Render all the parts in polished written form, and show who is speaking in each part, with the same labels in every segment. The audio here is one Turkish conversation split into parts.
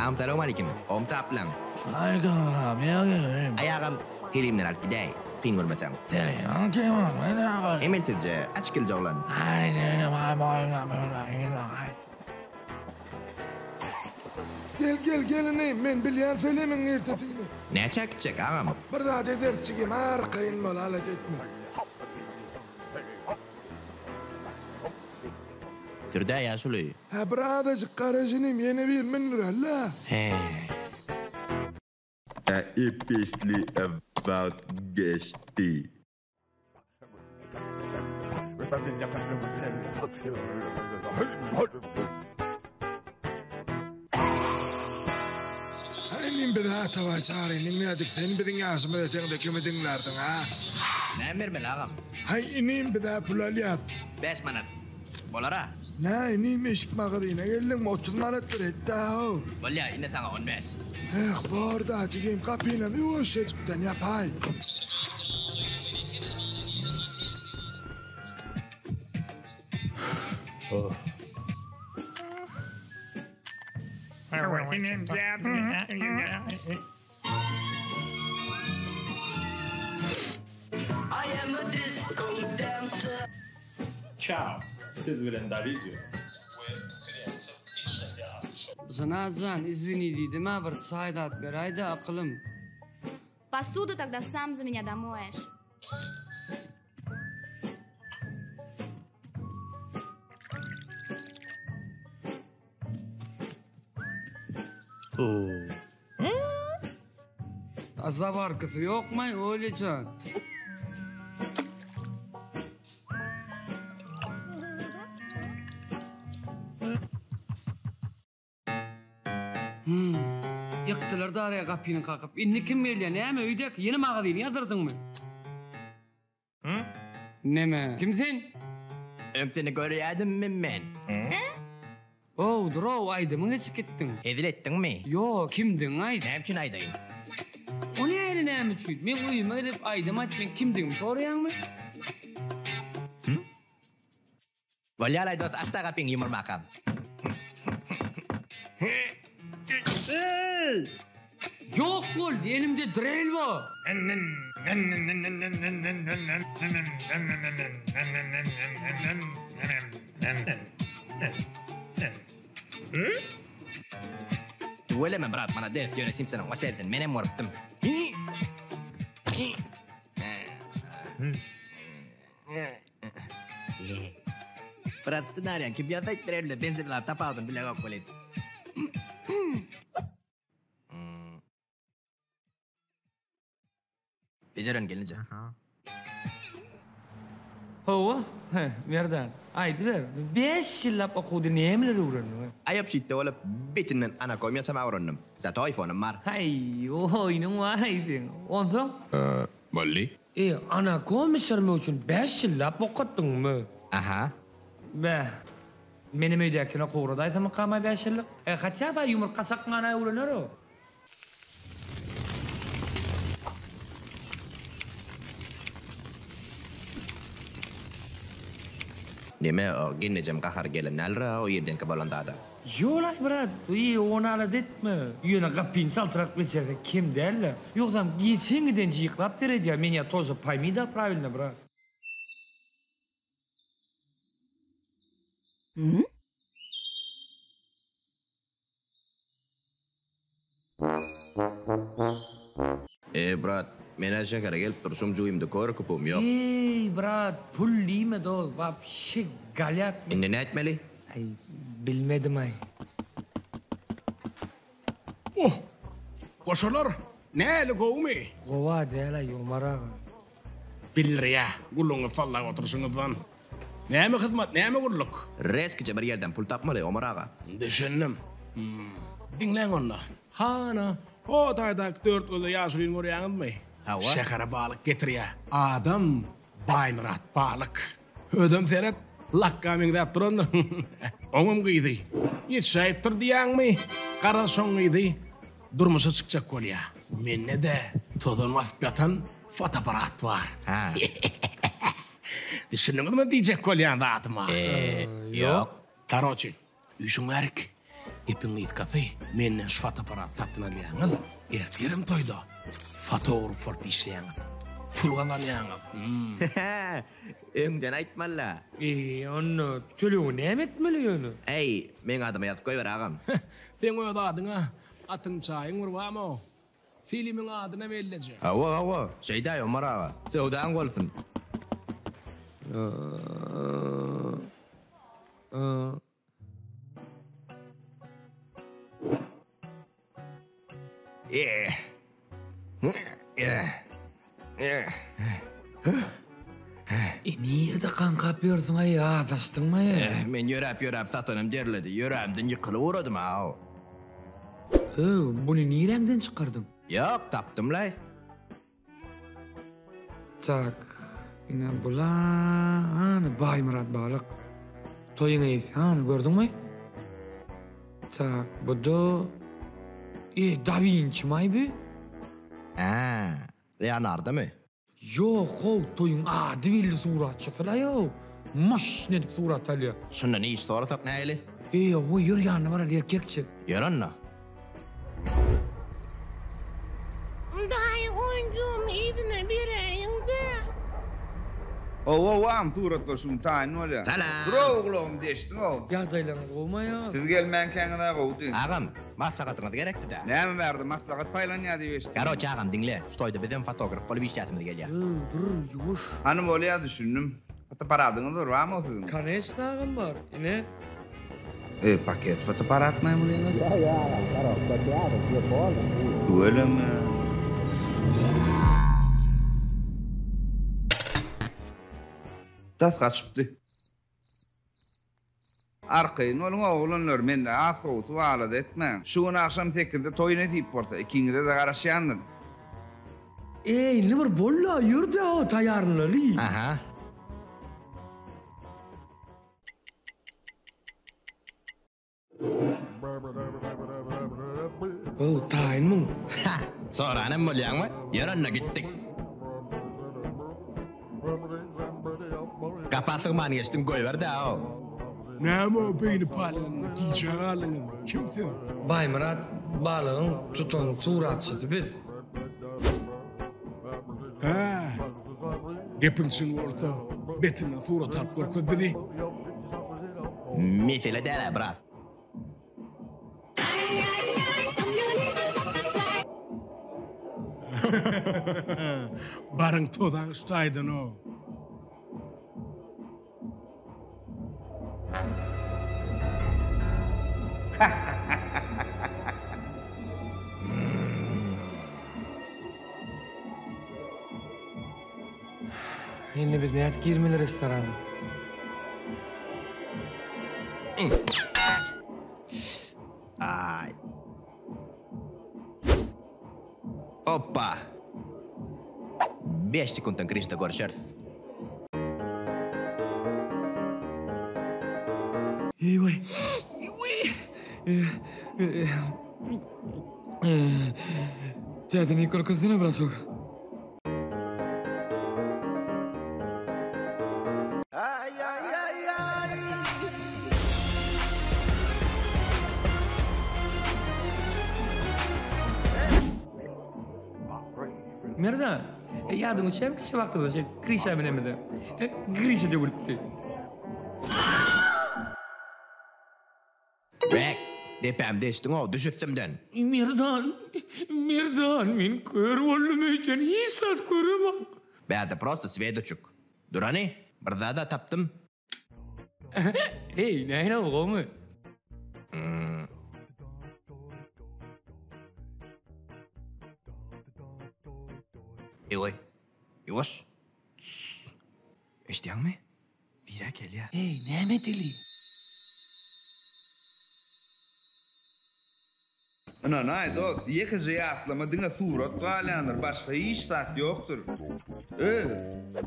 Speaker 1: Assalamualaikum. Om taplan.
Speaker 2: Aleykümselam.
Speaker 1: Ayağım terimden alt giday. Qin görmesem. Emel sizce açkılca olan.
Speaker 3: Gel gelin men bilýän söylemeň ertetini.
Speaker 1: Ne çakacak ağam?
Speaker 3: Bir daha dederçigi mar kayın bol alet etme.
Speaker 1: Türde yaşılıyor.
Speaker 3: Ha biradacık garajyny meni bir minir Allah.
Speaker 1: He.
Speaker 4: İpişli evvel geçti.
Speaker 3: Aynin bir daha tava çağırın. Nedik sen birin yaşımı ötende kimi dinlerdin ha?
Speaker 1: Ne mirmel ağam?
Speaker 3: Hay inin bir daha pul alyaz.
Speaker 1: 5 manat. Bolara.
Speaker 3: Ne inin meşik mağadına geldin 30 manat etti ha.
Speaker 1: Bolya yine sana 15.
Speaker 3: Bu arada açıkayım kapıyla bir hoşçacıktan yapay.
Speaker 5: Ciao, siz bilen Davidio.
Speaker 6: Zanadzan, извини, Дима, врцайдат, берайда акылым.
Speaker 7: Посуду тогда сам за меня домоешь.
Speaker 6: Azabar kızı yok mu öyle can? Yıktılar da araya kapıyı kakıp. İnni kim geliyor? Ne mi? Öydek yeni mağazayı yadırdın mı? Ne mi? Kimsin?
Speaker 1: Ömteni görüyordum ben.
Speaker 6: Oh, dur aydımın hiç gittin.
Speaker 1: Edil ettin mi?
Speaker 6: Yo, kimdin aydı?
Speaker 1: Ne için aydayım?
Speaker 6: O ne eli ne mi çüyd? Men uyuma edip aydım aytmen kimdin sorayan mı?
Speaker 1: Bolya lay dost asta kaping yumur makam.
Speaker 6: Yok ol, elimde drill var.
Speaker 1: ولا من برات ما ديث يونس سيمسون وسيلتن من مرتم برات سيناريو كيف يفكر تريل بنزل لا تاباودن بلا قولت بيجرن gelince.
Speaker 6: Hova, nereden? Aydı ver. 5 yıllap okudu neyemler uğranıyor?
Speaker 1: Ayıp şitte olup bitinin ana koymaya sama öğrendim. Zaten iPhone'um var.
Speaker 6: Hay, oyunun var aydın. Ondan?
Speaker 1: Molly?
Speaker 6: Ana koymuşlar için 5 yıllap okuttun mu?
Speaker 1: Aha.
Speaker 6: Be, benim öydekine kuğradaysa mı kama 5 yıllık? Kaça ba yumurta sakmana uğranır o?
Speaker 1: Nime o ginnecem kahar gelen nalra o yerden kabalandada.
Speaker 6: Yola brat, iyi ona ala detme. Yuna kapin saltırak geçerdi kim derler? Yoksa geçen giden cıklap teredi ya, меня тоже пойми да правильно, брат.
Speaker 1: Brat, mena şekere gelip tursum cuyumda korkupum yok.
Speaker 6: Ey brat, pullime do, вообще галят.
Speaker 1: Ne etmeli?
Speaker 6: Ay, bilmedim ay.
Speaker 2: Oh! Koşarlar. Näli gowmy?
Speaker 6: Gova dela yumara.
Speaker 2: Bilir ya. Gulluňy falla oturşuňyzdan. Näme hyzmat, näme gulluk?
Speaker 1: Reskice bir yerden pul tapmalı Omar ağa.
Speaker 2: Düşündim. Dinleň onda. Hana. O taýdak 4 gözle ýaşuryn görýäňizmi?
Speaker 1: Hawa?
Speaker 2: Şäher balyk getirýär. Adam baýmyrat balyk. Ödüm seret lakkamyň dep durandyr. Oňum gyýdy. Ýetşäýipdir diýäňmi? Kara soň gyýdy. Durmuşa çykjak bolýar. Menne de todan wasyp ýatan fotoaparat bar.
Speaker 1: Ha.
Speaker 2: Düşündüňizmi diýjek bolýan zatyma?
Speaker 1: Yok.
Speaker 2: Karoçy, üşüň erik. Gepin itkasy, menden şu fotoaparat satyn alýaňyz. Erterim toýda. Fotograf bolup işleýäňiz. Pul gazanýaňyz.
Speaker 1: Öňden aýtmalla.
Speaker 6: Onu tölüğü näme etmeli ýöne?
Speaker 1: Ey, men adyma ýazyp goýber agam.
Speaker 2: Sen o adyňa atyň çaýyň urwamy? Filmiň adyna berilejek.
Speaker 1: Awa, şeýda Omar aga. Sewdan bolsun.
Speaker 6: Nerede kan kapıyorsun ay adaştın mı ya?
Speaker 1: Men ýörap satynam derledi. Ýörämden ýykylyp uradym ha.
Speaker 6: Bunu nereden çıkardın?
Speaker 1: Ýok, tapdym lay.
Speaker 6: Tak, yine bula, Baymurat balık. Toyun iyisi, gördün mü? Tak, bu da... Da Vinci may bu?
Speaker 1: Leonardo mu?
Speaker 6: Yok, toyun adı bildi suratçısı la yok. Maş ne dip surat alıyor.
Speaker 1: Şundan iyi sorasak näýeli?
Speaker 6: O yürü yanına var erkekçi.
Speaker 1: Ýörenna.
Speaker 8: Dahi oyuncum izine bireyin de.
Speaker 9: Am suratda şun taýyn bolýar.
Speaker 1: Salam.
Speaker 9: Dur oglum deşdim o.
Speaker 6: Ýagdaýlaryň bolma ya.
Speaker 9: Siz gelmän käňine gowdy.
Speaker 1: Agam, maslahatyňyz gerekdi da.
Speaker 9: Näme berdi? Maslahat paýlanýar diýip.
Speaker 1: Garoç agam dinle. Ştoýda bizem fotograf bolup işlätimiz gelýär.
Speaker 6: Dur, yuvuş.
Speaker 9: Hani bolýar düşündüm. Fotoaparatyňyz barmy sizin?
Speaker 6: Kaneşnağım var, yine.
Speaker 9: Paket fotoaparat näme bolýar? Öylemi? Das kaçıptı. Arkayın olun oğlanlar men de az soğusu bağladı etme. Şu gün akşam 8'de toyun etip porta. İkinize de karışyandır.
Speaker 6: Ne var bolla yürde o tayarları.
Speaker 1: Aha.
Speaker 6: Tayin mı?
Speaker 1: Sonra ne bolýarmy? Ýörenna gittik. Kapasyň geçtim goýber da o.
Speaker 2: Näme o beýni palyny giýjagalyň? Kimsin?
Speaker 6: Baymurat balığın tutun suratçısı bil.
Speaker 2: Gepin şun bolsa, betine surat alyp görkezdi bidi.
Speaker 1: Mesele däl brat.
Speaker 2: Barıň todan ştaýdyn o.
Speaker 6: Şimdi biz näet girmeli restorana?
Speaker 1: Ay. Hoppa. 5 sekunddan girişde görüşeriz.
Speaker 6: Vay. Tiyatını korkusuna bıraksak. Nerede? Yardım edeceğim ki vakti olacak. Grisha binemedi. Grisha de vuruptu.
Speaker 1: Bek, depem deştin o, düşütsimden.
Speaker 6: Merdan, men kör oldum eken, hissat körüm.
Speaker 1: Bäde prosto svedoçuk. Durani, bir zada taptım.
Speaker 6: Hey, nähine oğlum?
Speaker 1: Oy, yavaş. Eşdiýäňmi? Bira gelýär.
Speaker 6: Hey, näme dili?
Speaker 9: Ana, dost, ýekije atlama diňe surat galýandyr, başga hiç tat ýokdur.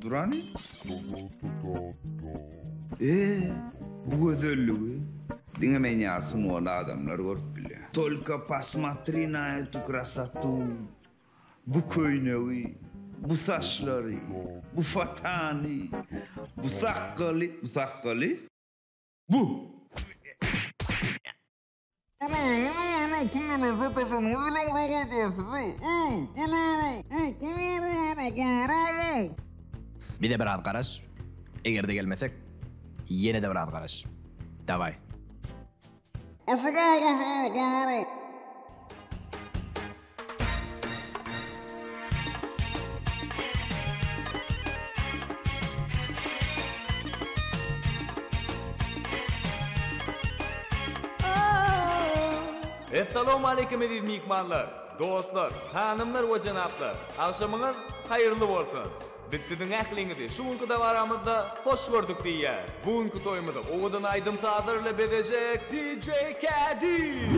Speaker 9: Durany? Bu gözelligi diňe men ýarsyn ol adamlar görüp bilýär. Tolka посмотри на эту красоту. Bu köýnegi, bu saçlary, bu fatany, bu sakkaly.
Speaker 2: Bu.
Speaker 1: Bir de biraz qaraş. Eğer de gelmesek yine de biraz qaraş. Davay.
Speaker 5: Assalamu alaykum aziz mehmanlar, dostlar, hanımlar ve janaplar. Akşamınız hayırlı bolsun. Bittidin ähliňizi şuňky da baramyzda hoş gördük diýär. Bugunky toýmyzda oňdan aýdym sadyrla bezejek DJ Kadi.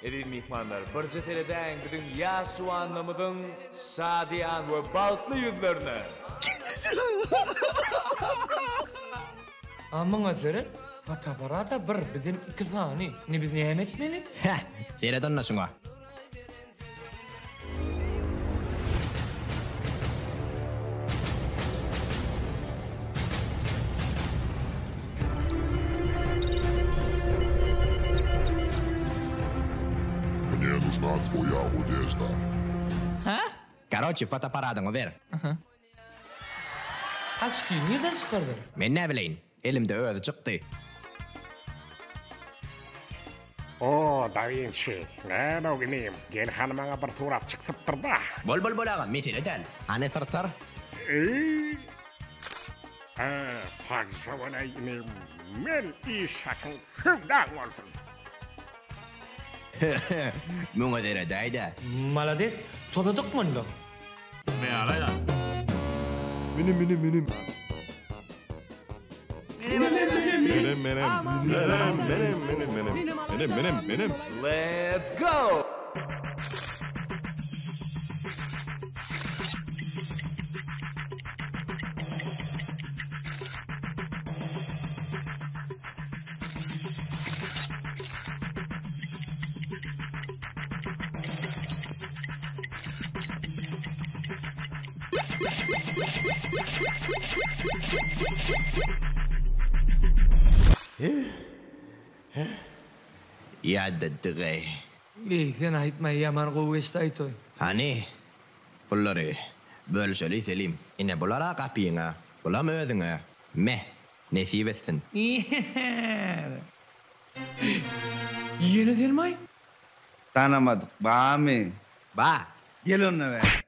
Speaker 5: Aziz mehmanlar, birje teleden biziň ýaş şuanlymyzyň şadyan we balkly ýüzlerine.
Speaker 6: Ammaňa sere fotoaparata bir bizim iki sany. Ne biz näme etmeli?
Speaker 1: Heh, seyredin şuna.
Speaker 4: Мне нужна твоя одежда.
Speaker 1: Короче, fotoapparatını ver.
Speaker 6: Aşkı nereden çıkardın?
Speaker 1: Men ne bileyin, elimde özü çıktı.
Speaker 2: O Da Vinci, ne doginim, gel hanımağa bir surat çıkıptır da.
Speaker 1: Bol ağa, metile del. Hani sırtır?
Speaker 2: Fakşavana inim, men işakın şuradan olsun.
Speaker 1: Muna dere dayda.
Speaker 6: Malades, todadık mı onda?
Speaker 5: Let's go.
Speaker 1: Ya deddiği.
Speaker 6: Sen aytma yaman qowgeçdi aytoy.
Speaker 1: Hani? Bunları bölüşeli selim. Ine bulara kapıyına, bulam özüne. Meh, nesip etsin.
Speaker 6: Yine delmay?
Speaker 9: Tanımadık. Ba mı?
Speaker 1: Ba.
Speaker 9: Gel onunla ver.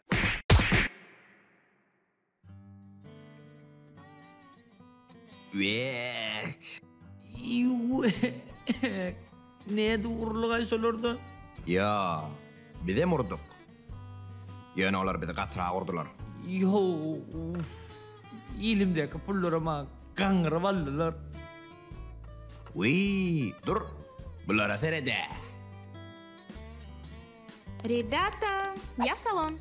Speaker 1: Vek.
Speaker 6: Ne doğruluk aysolordu?
Speaker 1: Ya, bize murduk. Yani onlar bizi katıra vurdular.
Speaker 6: Yo, uf. Elimdeki pullarıma kangırıp aldılar.
Speaker 1: Dur. Bunlara serede.
Speaker 7: Ребята, я в салон.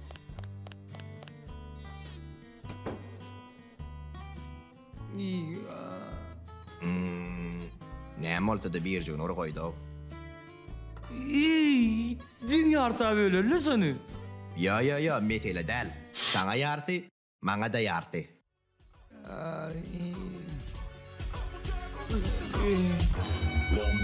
Speaker 1: Ne olsa da bir gün oraya koydu.
Speaker 6: Dünya arta böyle seni.
Speaker 1: Ya, mesele değil. Sana yarsı, bana da yarsı.
Speaker 4: Long